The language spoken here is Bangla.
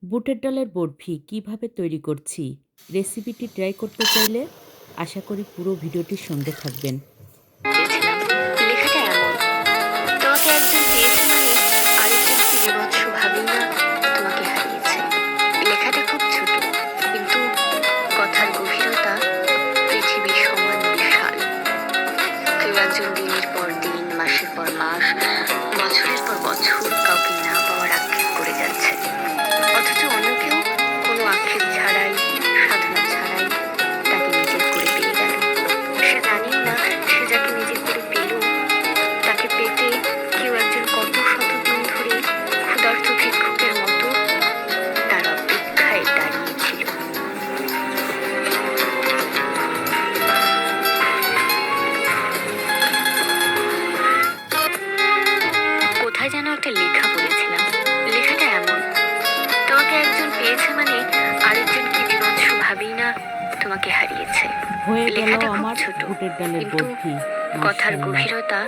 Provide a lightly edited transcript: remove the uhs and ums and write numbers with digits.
বুটের ডালের বরফি কিভাবে তৈরি করছি রেসিপিটি ট্রাই করতে চাইলে আশা করি পুরো ভিডিওটির সঙ্গে থাকবেন। চেয়েছিলাম। লেখাটা এমন, তোমাকে একজন পেয়েছে মানে আরেকজন কি বিভৎস ভাবেই না তোমাকে হারিয়েছে। লেখাটা খুব ছোট, কিন্তু কথার গভীরতা পৃথিবীর সমান বিশাল। কেউ একজন দিনের পর দিন, মাসের পর মাস, বছরের পর বছর কাউকে না পাওয়ার আক্ষেপ করে যাচ্ছে, অথচ অন্য কেউ কোনো আক্ষেপ ছাড়াই, সাধনা ছাড়াই তাকে নিজের করে পেয়ে গেল। সে জানেই না সে যাকে নিজের করে পেল তাকে পেতে কেউ একজন কত শতদিন ধরে ক্ষুধার্ত ভিক্ষুকের মতো তার অপেক্ষায় দাঁড়িয়েছিল। কোথায় যেন একটা লেখা পড়েছিলাম। লেখাটা এমন, তোমাকে একজন পেয়েছে মানে আরেকজন কি বিভৎস ভাবেই না তোমাকে হারিয়েছে। হয়ে গেল লেখাটা খুব আমার ছোট, বুটের ডালের কিন্তু বরফি। কথার মাশাআল্লাহ। গভীরতা